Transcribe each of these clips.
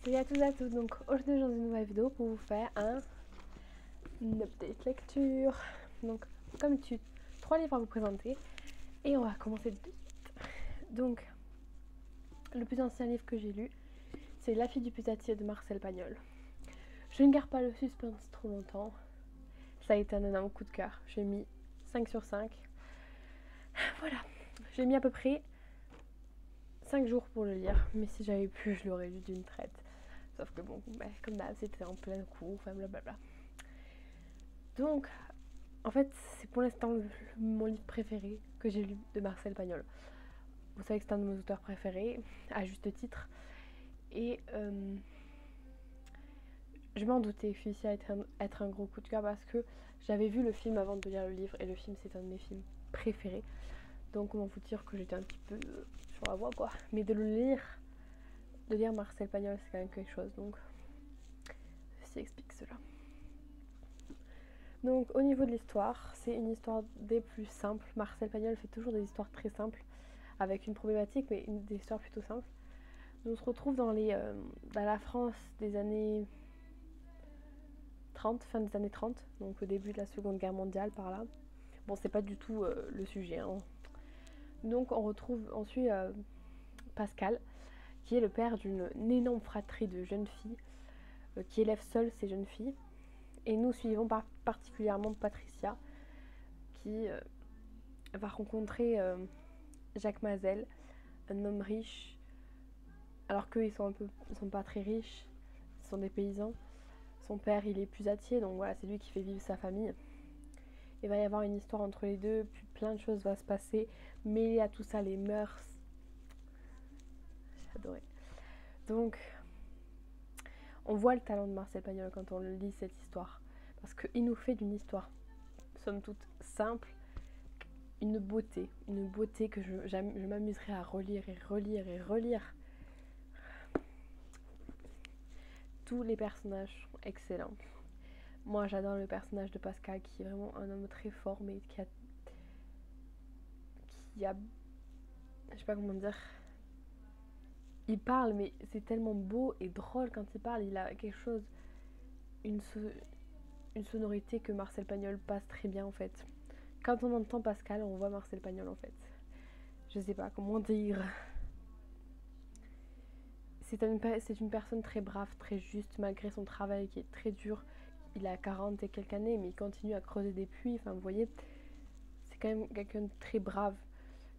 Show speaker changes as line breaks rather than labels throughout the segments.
Salut à tous et à toutes, donc aujourd'hui dans une nouvelle vidéo pour vous faire une update lecture. Donc comme d'habitude, 3 livres à vous présenter et on va commencer de suite. Donc le plus ancien livre que j'ai lu, c'est La fille du pusatier de Marcel Pagnol. Je ne garde pas le suspense trop longtemps, ça a été un énorme coup de cœur, j'ai mis 5 sur 5. Voilà, j'ai mis à peu près 5 jours pour le lire, mais si j'avais pu je l'aurais lu d'une traite. Sauf que bon, comme d'hab, c'était en plein cours, enfin blablabla. Donc, en fait, c'est pour l'instant mon livre préféré que j'ai lu de Marcel Pagnol. Vous savez que c'est un de mes auteurs préférés, à juste titre. Et je m'en doutais que celui-ci allait être un gros coup de cœur parce que j'avais vu le film avant de lire le livre et le film c'est un de mes films préférés. Donc comment vous dire que j'étais un petit peu sur la voie quoi. Mais de lire Marcel Pagnol c'est quand même quelque chose. Donc ceci explique cela. Donc au niveau de l'histoire, c'est une histoire des plus simples. Marcel Pagnol fait toujours des histoires très simples, avec une problématique, mais des histoires plutôt simples. On se retrouve dans la France des années 30, fin des années 30, donc au début de la Seconde Guerre mondiale par là. Bon, c'est pas du tout le sujet. Hein. Donc on suit Pascal, qui est le père d'une énorme fratrie de jeunes filles, qui élève seule ces jeunes filles. Et nous suivons particulièrement Patricia, qui va rencontrer Jacques Mazel, un homme riche, alors qu'eux ils sont pas très riches, ils sont des paysans. Son père il est pusatier, donc voilà, c'est lui qui fait vivre sa famille. Il va y avoir une histoire entre les deux, puis plein de choses vont se passer, mêlées à tout ça, les mœurs. J'ai adoré. Donc, on voit le talent de Marcel Pagnol quand on lit cette histoire, parce qu'il nous fait d'une histoire, somme toute simple, une beauté que je m'amuserai à relire et relire et relire. Tous les personnages sont excellents. Moi j'adore le personnage de Pascal qui est vraiment un homme très fort mais qui a je sais pas comment dire, il parle mais c'est tellement beau et drôle quand il parle, il a quelque chose, une sonorité que Marcel Pagnol passe très bien en fait. Quand on entend Pascal on voit Marcel Pagnol en fait. Je sais pas comment dire. C'est une personne très brave, très juste, malgré son travail qui est très dur. Il a 40 et quelques années, mais il continue à creuser des puits. Enfin, vous voyez, c'est quand même quelqu'un de très brave,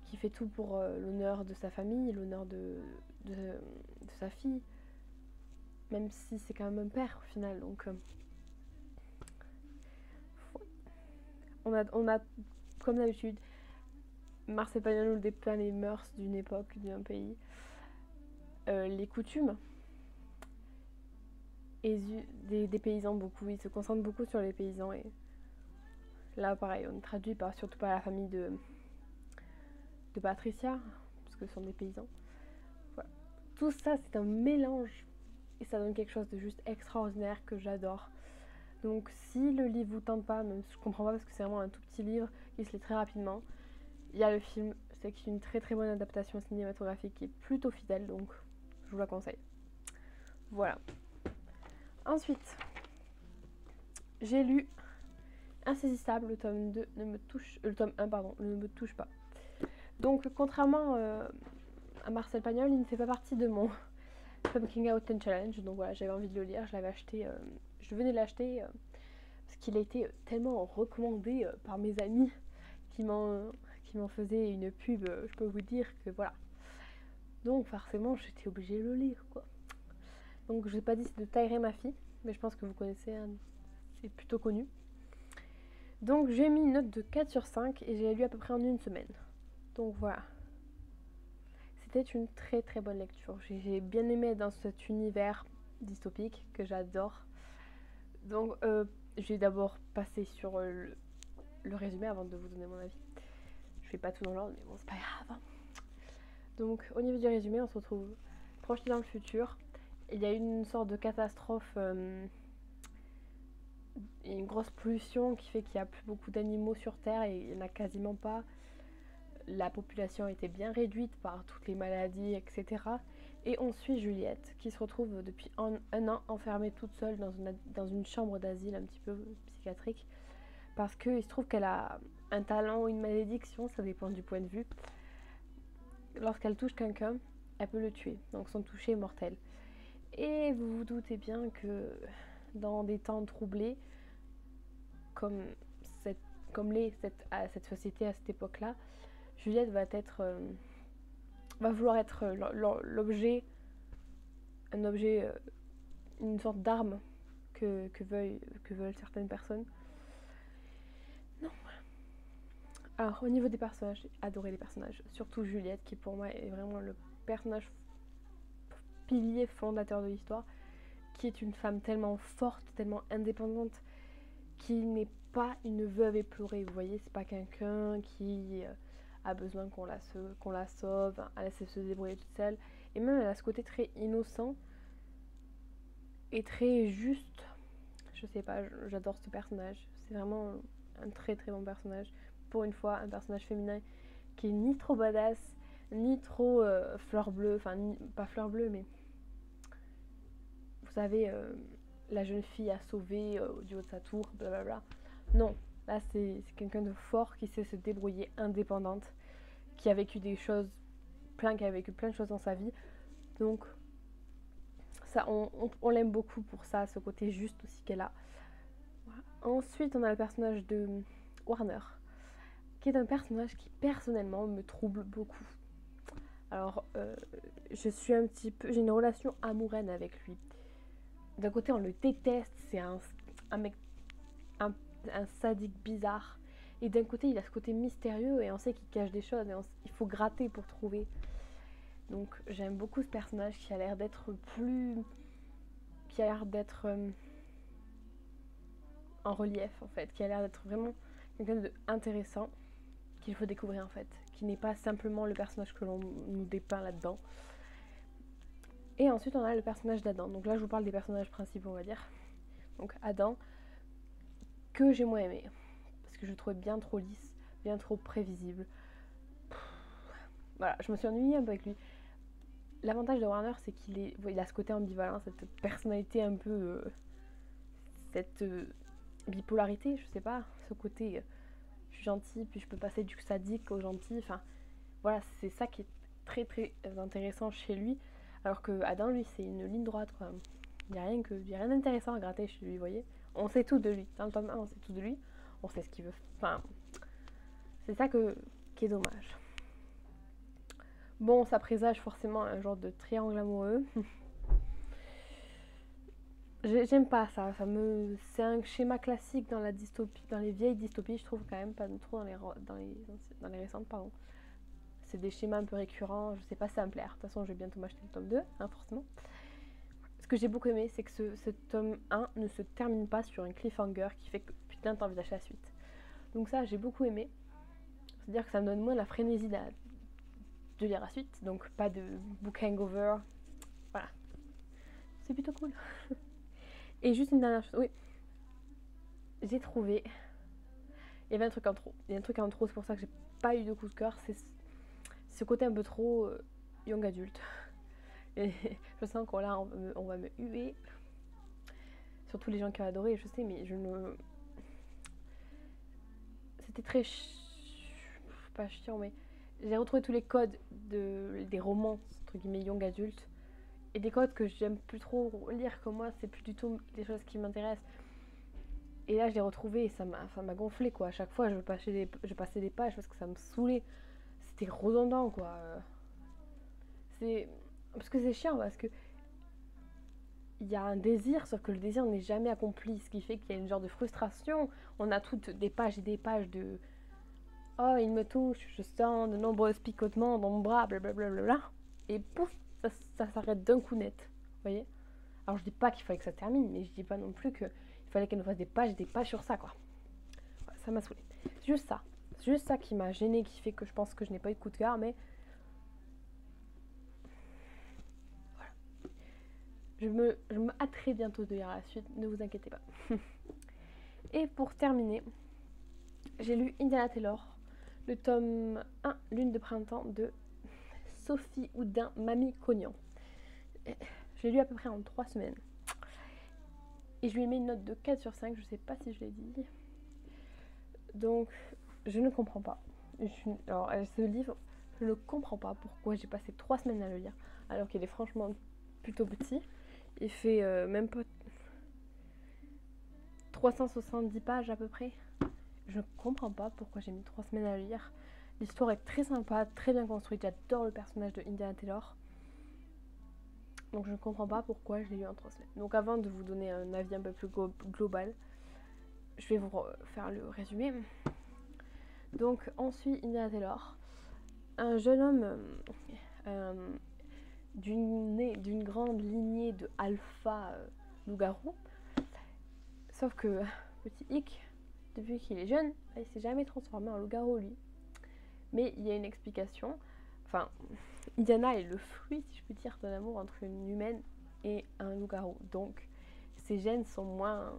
qui fait tout pour l'honneur de sa famille, l'honneur de sa fille. Même si c'est quand même un père, au final. Donc, on a, comme d'habitude, Marcel Pagnol nous dépeint les mœurs d'une époque, d'un pays. Les coutumes. Et des paysans beaucoup, il se concentre beaucoup sur les paysans et là pareil on traduit surtout par la famille de Patricia parce que ce sont des paysans. Voilà. Tout ça c'est un mélange et ça donne quelque chose de juste extraordinaire que j'adore. Donc si le livre vous tente pas, même si je comprends pas parce que c'est vraiment un tout petit livre qui se lit très rapidement, il y a le film, c'est une très très bonne adaptation cinématographique qui est plutôt fidèle donc je vous la conseille. Voilà. Ensuite, j'ai lu Insaisissable, le tome 2 ne me touche... le tome 1, pardon, ne me touche pas. Donc, contrairement à Marcel Pagnol, il ne fait pas partie de mon Pumpkin Out and Challenge. Donc voilà, j'avais envie de le lire, je l'avais acheté, je venais de l'acheter parce qu'il a été tellement recommandé par mes amis qui m'en faisaient une pub, je peux vous dire que voilà. Donc forcément, j'étais obligée de le lire, quoi. Donc je n'ai pas dit c'est de Taïré ma fille, mais je pense que vous connaissez, hein, c'est plutôt connu. Donc j'ai mis une note de 4 sur 5 et j'ai lu à peu près en une semaine. Donc voilà. C'était une très très bonne lecture. J'ai bien aimé dans cet univers dystopique que j'adore. Donc j'ai d'abord passé sur le résumé avant de vous donner mon avis. Je fais pas tout dans l'ordre mais bon c'est pas grave. Donc au niveau du résumé on se retrouve projeté dans le futur. Il y a une sorte de catastrophe, une grosse pollution qui fait qu'il n'y a plus beaucoup d'animaux sur Terre et il n'y en a quasiment pas. La population était bien réduite par toutes les maladies, etc. Et on suit Juliette qui se retrouve depuis un an enfermée toute seule dans une chambre d'asile un petit peu psychiatrique parce qu'il se trouve qu'elle a un talent ou une malédiction, ça dépend du point de vue. Lorsqu'elle touche quelqu'un, elle peut le tuer, donc son toucher est mortel. Et vous vous doutez bien que dans des temps troublés, comme cette société à cette époque-là, Juliette va vouloir être l'objet, un objet, une sorte d'arme que veulent certaines personnes. Non. Alors au niveau des personnages, j'ai adoré les personnages, surtout Juliette qui pour moi est vraiment le personnage pilier fondateur de l'histoire, qui est une femme tellement forte, tellement indépendante, qui n'est pas une veuve éplorée, vous voyez, c'est pas quelqu'un qui a besoin qu'on la sauve, elle sait se débrouiller toute seule, et même elle a ce côté très innocent et très juste, je sais pas, j'adore ce personnage, c'est vraiment un très très bon personnage, pour une fois un personnage féminin qui est ni trop badass, ni trop fleur bleue, enfin pas fleur bleue mais vous savez, la jeune fille à sauver du haut de sa tour, blablabla. Non, là c'est quelqu'un de fort qui sait se débrouiller, indépendante, qui a vécu des choses, qui a vécu plein de choses dans sa vie. Donc ça, on l'aime beaucoup pour ça, ce côté juste aussi qu'elle a. Voilà. Ensuite, on a le personnage de Warner, qui est un personnage qui personnellement me trouble beaucoup. Alors, j'ai une relation amoureuse avec lui. D'un côté, on le déteste, c'est un mec, un sadique bizarre. Et d'un côté, il a ce côté mystérieux et on sait qu'il cache des choses et il faut gratter pour trouver. Donc, j'aime beaucoup ce personnage qui a l'air d'être en relief en fait, qui a l'air d'être vraiment quelqu'un d'intéressant qu'il faut découvrir en fait, qui n'est pas simplement le personnage que l'on nous dépeint là-dedans. Et ensuite on a le personnage d'Adam, donc là je vous parle des personnages principaux on va dire. Donc Adam, que j'ai moins aimé, parce que je le trouvais bien trop lisse, bien trop prévisible. Voilà, je me suis ennuyée un peu avec lui. L'avantage de Warner c'est il a ce côté ambivalent, cette personnalité un peu... cette bipolarité, je sais pas, ce côté... je suis gentil, puis je peux passer du sadique au gentil, enfin... Voilà, c'est ça qui est très très intéressant chez lui. Alors que Adam, lui, c'est une ligne droite, quoi. Il n'y a rien d'intéressant à gratter chez lui, vous voyez. On sait tout de lui. Dans le tome 1, on sait tout de lui. On sait ce qu'il veut. Enfin, c'est ça qui est dommage. Bon, ça présage forcément un genre de triangle amoureux. J'aime pas ça. C'est un schéma classique dans la dystopie, dans les vieilles dystopies, je trouve quand même, pas trop dans les récentes, pardon. C'est des schémas un peu récurrents, je sais pas si ça va me plaire. De toute façon, je vais bientôt m'acheter le tome 2, hein, forcément. Ce que j'ai beaucoup aimé, c'est que ce tome 1 ne se termine pas sur un cliffhanger qui fait que putain, t'as envie d'acheter la suite. Donc ça, j'ai beaucoup aimé. C'est-à-dire que ça me donne moins la frénésie de lire la suite, donc pas de book hangover. Voilà. C'est plutôt cool. Et juste une dernière chose, oui. J'ai trouvé... Il y avait un truc en trop. Il y a un truc en trop, c'est pour ça que j'ai pas eu de coup de cœur. C'est ce côté un peu trop young adulte. Et je sens qu'on là, on va me huer. Surtout les gens qui ont adoré, je sais, mais je ne... C'était très... pas chiant, mais... J'ai retrouvé tous les codes des romans, entre guillemets, young adulte. Et des codes que j'aime plus trop lire comme moi, c'est plus du tout des choses qui m'intéressent. Et là, je l'ai retrouvé et ça m'a gonflé, quoi. À chaque fois, je passais des pages parce que ça me saoulait. C'était redondant, quoi. Parce que c'est chiant, parce que il y a un désir, sauf que le désir n'est jamais accompli, ce qui fait qu'il y a une genre de frustration. On a toutes des pages et des pages de oh, il me touche, je sens de nombreux picotements dans mon bras, blablabla. Et pouf, ça s'arrête d'un coup net. Vous voyez? Alors je dis pas qu'il fallait que ça termine, mais je dis pas non plus qu'il fallait qu'elle nous fasse des pages et des pages sur ça, quoi. Ouais, ça m'a saoulé. C'est juste ça. C'est juste ça qui m'a gêné, qui fait que je pense que je n'ai pas eu de coup de cœur, mais je me hâterai bientôt de lire la suite, ne vous inquiétez pas. Et pour terminer, j'ai lu Indiana Taylor, le tome 1, Lune de printemps de Sophie Houdin, Mamie Cognan. Je l'ai lu à peu près en 3 semaines. Et je lui ai mis une note de 4 sur 5, je sais pas si je l'ai dit. Donc, je ne comprends pas. Alors, ce livre, je ne comprends pas pourquoi j'ai passé 3 semaines à le lire, alors qu'il est franchement plutôt petit. Il fait même pas 370 pages à peu près. Je ne comprends pas pourquoi j'ai mis 3 semaines à le lire. L'histoire est très sympa, très bien construite. J'adore le personnage de Indiana Taylor. Donc je ne comprends pas pourquoi je l'ai lu en 3 semaines. Donc avant de vous donner un avis un peu plus global, je vais vous faire le résumé. Donc on suit Indiana Taylor, un jeune homme d'une grande lignée de alpha loup-garou. Sauf que, petit hic, depuis qu'il est jeune, il s'est jamais transformé en loup-garou lui. Mais il y a une explication. Enfin, Indiana est le fruit, si je peux dire, d'un amour entre une humaine et un loup-garou. Donc, ses gènes sont moins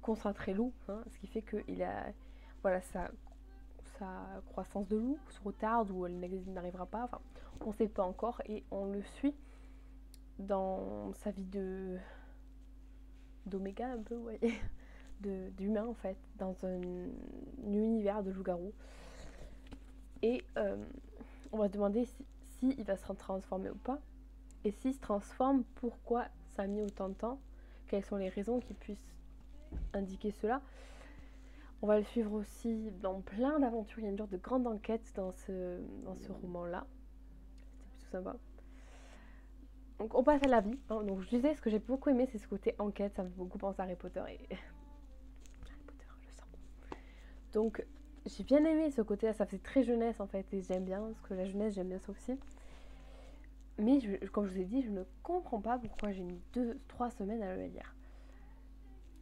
concentrés loup, hein, ce qui fait qu'il a, voilà, sa croissance de loup se retarde ou elle n'arrivera pas. Enfin, on ne sait pas encore et on le suit dans sa vie d'oméga un peu, ouais, d'humain en fait, dans un univers de loup-garou. Et on va se demander si il va se transformer ou pas. Et s'il se transforme, pourquoi ça a mis autant de temps? Quelles sont les raisons qui puissent indiquer cela? On va le suivre aussi dans plein d'aventures. Il y a une sorte de grande enquête dans ce roman-là. C'était plutôt sympa. Donc on passe à la vie. Hein. Donc je disais, ce que j'ai beaucoup aimé, c'est ce côté enquête. Ça me fait beaucoup penser à Harry Potter. Et Harry Potter, je sens. Donc j'ai bien aimé ce côté-là. Ça fait très jeunesse en fait. Et j'aime bien, parce que la jeunesse, j'aime bien ça aussi. Mais comme je vous ai dit, je ne comprends pas pourquoi j'ai mis 2-3 semaines à le lire.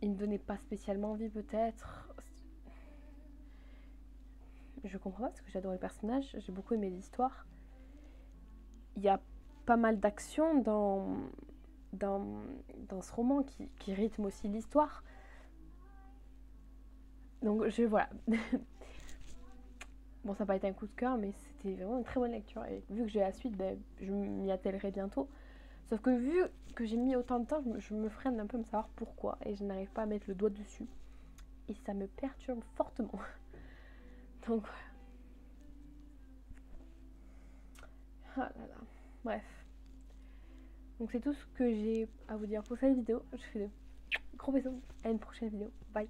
Il me donnait pas spécialement envie peut-être. Je comprends pas parce que j'adore les personnages, j'ai beaucoup aimé l'histoire. Il y a pas mal d'action dans ce roman qui rythme aussi l'histoire. Donc voilà. Bon, ça n'a pas été un coup de cœur, mais c'était vraiment une très bonne lecture. Et vu que j'ai la suite, je m'y attellerai bientôt. Sauf que vu que j'ai mis autant de temps, je me freine un peu à me savoir pourquoi. Et je n'arrive pas à mettre le doigt dessus. Et ça me perturbe fortement. Donc voilà. Ah là là. Bref. Donc c'est tout ce que j'ai à vous dire pour cette vidéo. Je fais de gros bisous. À une prochaine vidéo. Bye.